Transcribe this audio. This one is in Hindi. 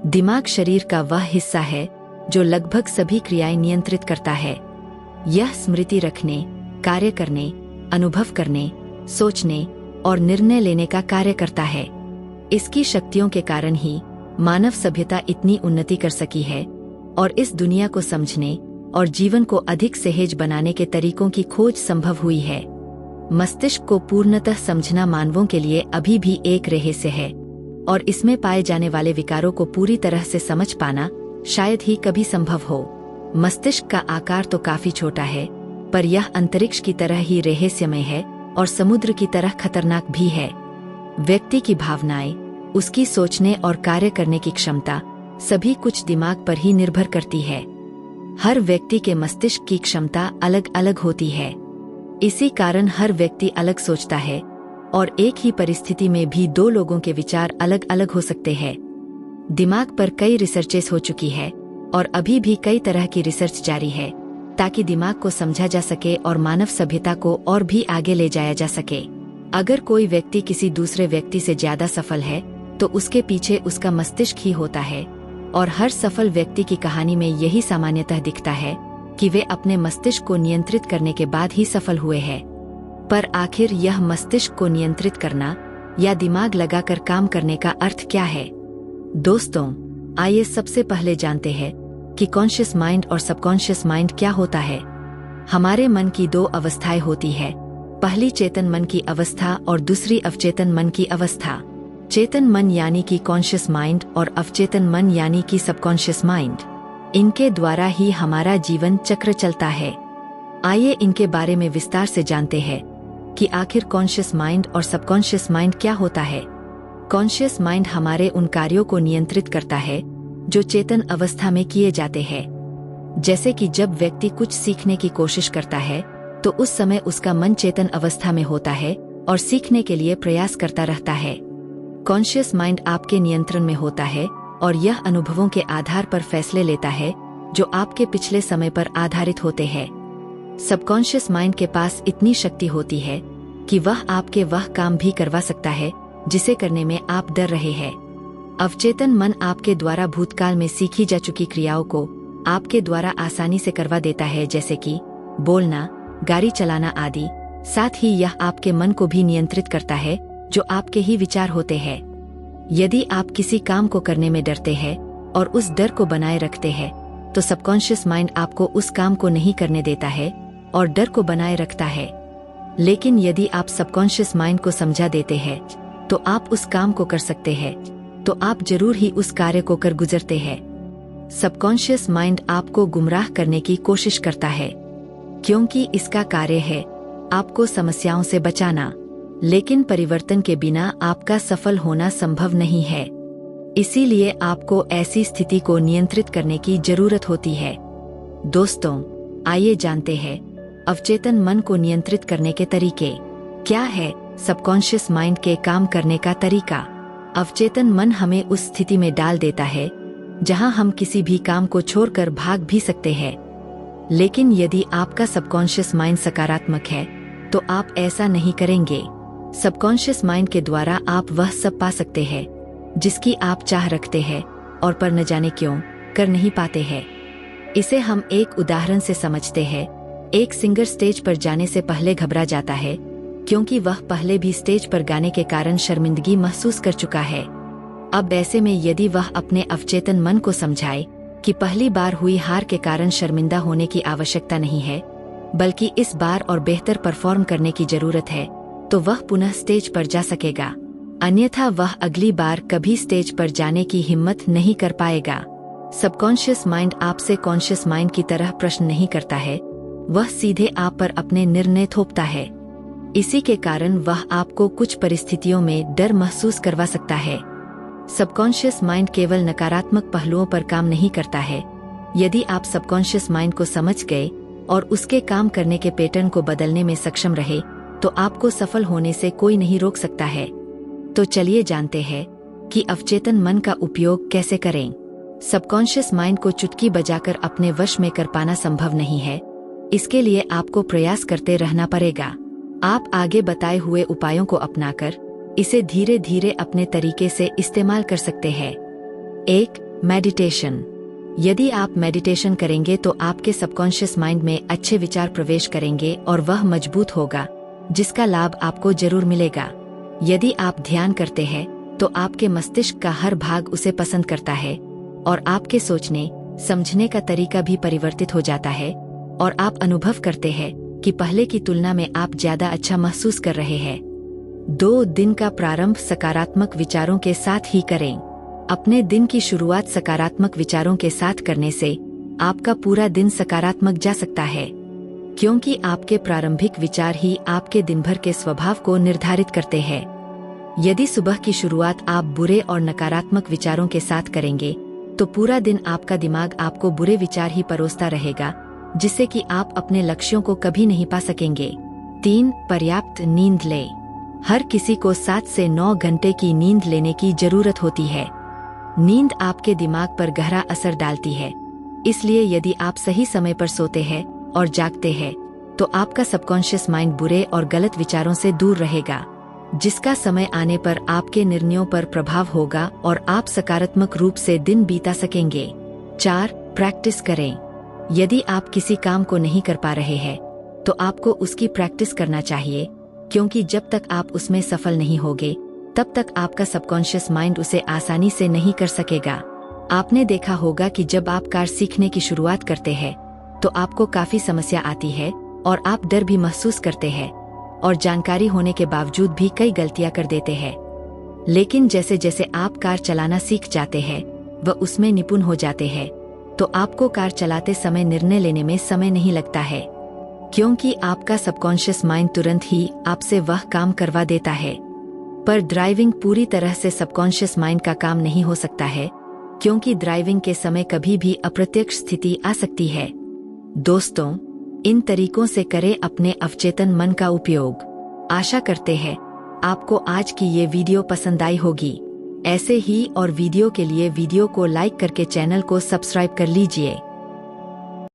दिमाग शरीर का वह हिस्सा है जो लगभग सभी क्रियाएं नियंत्रित करता है। यह स्मृति रखने, कार्य करने, अनुभव करने, सोचने और निर्णय लेने का कार्य करता है। इसकी शक्तियों के कारण ही मानव सभ्यता इतनी उन्नति कर सकी है और इस दुनिया को समझने और जीवन को अधिक सहज बनाने के तरीकों की खोज संभव हुई है। मस्तिष्क को पूर्णतः समझना मानवों के लिए अभी भी एक रहस्य है और इसमें पाए जाने वाले विकारों को पूरी तरह से समझ पाना शायद ही कभी संभव हो। मस्तिष्क का आकार तो काफी छोटा है, पर यह अंतरिक्ष की तरह ही रहस्यमय है और समुद्र की तरह खतरनाक भी है। व्यक्ति की भावनाएं, उसकी सोचने और कार्य करने की क्षमता सभी कुछ दिमाग पर ही निर्भर करती है। हर व्यक्ति के मस्तिष्क की क्षमता अलग अलग होती है। इसी कारण हर व्यक्ति अलग सोचता है और एक ही परिस्थिति में भी दो लोगों के विचार अलग अलग हो सकते हैं। दिमाग पर कई रिसर्चेस हो चुकी है और अभी भी कई तरह की रिसर्च जारी है ताकि दिमाग को समझा जा सके और मानव सभ्यता को और भी आगे ले जाया जा सके। अगर कोई व्यक्ति किसी दूसरे व्यक्ति से ज्यादा सफल है तो उसके पीछे उसका मस्तिष्क ही होता है और हर सफल व्यक्ति की कहानी में यही सामान्यतः दिखता है कि वे अपने मस्तिष्क को नियंत्रित करने के बाद ही सफल हुए हैं। पर आखिर यह मस्तिष्क को नियंत्रित करना या दिमाग लगाकर काम करने का अर्थ क्या है? दोस्तों, आइए सबसे पहले जानते हैं कि कॉन्शियस माइंड और सबकॉन्शियस माइंड क्या होता है। हमारे मन की दो अवस्थाएं होती है, पहली चेतन मन की अवस्था और दूसरी अवचेतन मन की अवस्था। चेतन मन यानी कि कॉन्शियस माइंड और अवचेतन मन यानी कि सबकॉन्शियस माइंड, इनके द्वारा ही हमारा जीवन चक्र चलता है। आइए इनके बारे में विस्तार से जानते हैं कि आखिर कॉन्शियस माइंड और सबकॉन्शियस माइंड क्या होता है। कॉन्शियस माइंड हमारे उन कार्यों को नियंत्रित करता है जो चेतन अवस्था में किए जाते हैं। जैसे कि जब व्यक्ति कुछ सीखने की कोशिश करता है तो उस समय उसका मन चेतन अवस्था में होता है और सीखने के लिए प्रयास करता रहता है। कॉन्शियस माइंड आपके नियंत्रण में होता है और यह अनुभवों के आधार पर फैसले लेता है जो आपके पिछले समय पर आधारित होते हैं। सबकॉन्शियस माइंड के पास इतनी शक्ति होती है कि वह आपके वह काम भी करवा सकता है जिसे करने में आप डर रहे हैं। अवचेतन मन आपके द्वारा भूतकाल में सीखी जा चुकी क्रियाओं को आपके द्वारा आसानी से करवा देता है, जैसे कि बोलना, गाड़ी चलाना आदि। साथ ही यह आपके मन को भी नियंत्रित करता है जो आपके ही विचार होते हैं। यदि आप किसी काम को करने में डरते हैं और उस डर को बनाए रखते हैं तो सबकॉन्शियस माइंड आपको उस काम को नहीं करने देता है और डर को बनाए रखता है। लेकिन यदि आप सबकॉन्शियस माइंड को समझा देते हैं तो आप उस काम को कर सकते हैं, तो आप जरूर ही उस कार्य को कर गुजरते हैं। सबकॉन्शियस माइंड आपको गुमराह करने की कोशिश करता है क्योंकि इसका कार्य है आपको समस्याओं से बचाना, लेकिन परिवर्तन के बिना आपका सफल होना संभव नहीं है। इसीलिए आपको ऐसी स्थिति को नियंत्रित करने की जरूरत होती है। दोस्तों, आइए जानते हैं अवचेतन मन को नियंत्रित करने के तरीके क्या है। सबकॉन्शियस माइंड के काम करने का तरीका। अवचेतन मन हमें उस स्थिति में डाल देता है जहां हम किसी भी काम को छोड़कर भाग भी सकते हैं। लेकिन यदि आपका सबकॉन्शियस माइंड सकारात्मक है तो आप ऐसा नहीं करेंगे। सबकॉन्शियस माइंड के द्वारा आप वह सब पा सकते हैं जिसकी आप चाह रखते हैं और पर न जाने क्यों कर नहीं पाते हैं। इसे हम एक उदाहरण से समझते हैं। एक सिंगर स्टेज पर जाने से पहले घबरा जाता है क्योंकि वह पहले भी स्टेज पर गाने के कारण शर्मिंदगी महसूस कर चुका है। अब ऐसे में यदि वह अपने अवचेतन मन को समझाए कि पहली बार हुई हार के कारण शर्मिंदा होने की आवश्यकता नहीं है, बल्कि इस बार और बेहतर परफॉर्म करने की जरूरत है, तो वह पुनः स्टेज पर जा सकेगा। अन्यथा वह अगली बार कभी स्टेज पर जाने की हिम्मत नहीं कर पाएगा। सबकॉन्शियस माइंड आपसे कॉन्शियस माइंड की तरह प्रश्न नहीं करता है, वह सीधे आप पर अपने निर्णय थोपता है। इसी के कारण वह आपको कुछ परिस्थितियों में डर महसूस करवा सकता है। सबकॉन्शियस माइंड केवल नकारात्मक पहलुओं पर काम नहीं करता है। यदि आप सबकॉन्शियस माइंड को समझ गए और उसके काम करने के पैटर्न को बदलने में सक्षम रहे तो आपको सफल होने से कोई नहीं रोक सकता है। तो चलिए जानते हैं कि अवचेतन मन का उपयोग कैसे करें। सबकॉन्शियस माइंड को चुटकी बजाकर अपने वश में कर पाना संभव नहीं है। इसके लिए आपको प्रयास करते रहना पड़ेगा। आप आगे बताए हुए उपायों को अपनाकर इसे धीरे धीरे अपने तरीके से इस्तेमाल कर सकते हैं। 1. मेडिटेशन। यदि आप मेडिटेशन करेंगे तो आपके सबकॉन्शियस माइंड में अच्छे विचार प्रवेश करेंगे और वह मजबूत होगा, जिसका लाभ आपको जरूर मिलेगा। यदि आप ध्यान करते हैं तो आपके मस्तिष्क का हर भाग उसे पसंद करता है और आपके सोचने समझने का तरीका भी परिवर्तित हो जाता है और आप अनुभव करते हैं कि पहले की तुलना में आप ज्यादा अच्छा महसूस कर रहे हैं। 2 दिन का प्रारंभ सकारात्मक विचारों के साथ ही करें। अपने दिन की शुरुआत सकारात्मक विचारों के साथ करने से आपका पूरा दिन सकारात्मक जा सकता है, क्योंकि आपके प्रारंभिक विचार ही आपके दिन भर के स्वभाव को निर्धारित करते हैं। यदि सुबह की शुरुआत आप बुरे और नकारात्मक विचारों के साथ करेंगे तो पूरा दिन आपका दिमाग आपको बुरे विचार ही परोसता रहेगा, जिससे कि आप अपने लक्ष्यों को कभी नहीं पा सकेंगे। 3. पर्याप्त नींद लें। हर किसी को 7 से 9 घंटे की नींद लेने की जरूरत होती है। नींद आपके दिमाग पर गहरा असर डालती है, इसलिए यदि आप सही समय पर सोते हैं और जागते हैं तो आपका सबकॉन्शियस माइंड बुरे और गलत विचारों से दूर रहेगा, जिसका समय आने पर आपके निर्णयों पर प्रभाव होगा और आप सकारात्मक रूप से दिन बीता सकेंगे। 4. प्रैक्टिस करें। यदि आप किसी काम को नहीं कर पा रहे हैं तो आपको उसकी प्रैक्टिस करना चाहिए, क्योंकि जब तक आप उसमें सफल नहीं होगे तब तक आपका सबकॉन्शियस माइंड उसे आसानी से नहीं कर सकेगा। आपने देखा होगा कि जब आप कार सीखने की शुरुआत करते हैं तो आपको काफी समस्या आती है और आप डर भी महसूस करते हैं और जानकारी होने के बावजूद भी कई गलतियां कर देते हैं। लेकिन जैसे जैसे आप कार चलाना सीख जाते हैं व उसमें निपुण हो जाते हैं तो आपको कार चलाते समय निर्णय लेने में समय नहीं लगता है, क्योंकि आपका सबकॉन्शियस माइंड तुरंत ही आपसे वह काम करवा देता है। पर ड्राइविंग पूरी तरह से सबकॉन्शियस माइंड का काम नहीं हो सकता है, क्योंकि ड्राइविंग के समय कभी भी अप्रत्यक्ष स्थिति आ सकती है। दोस्तों, इन तरीकों से करें अपने अवचेतन मन का उपयोग। आशा करते हैं आपको आज की ये वीडियो पसंद आई होगी। ऐसे ही और वीडियो के लिए वीडियो को लाइक करके चैनल को सब्सक्राइब कर लीजिए।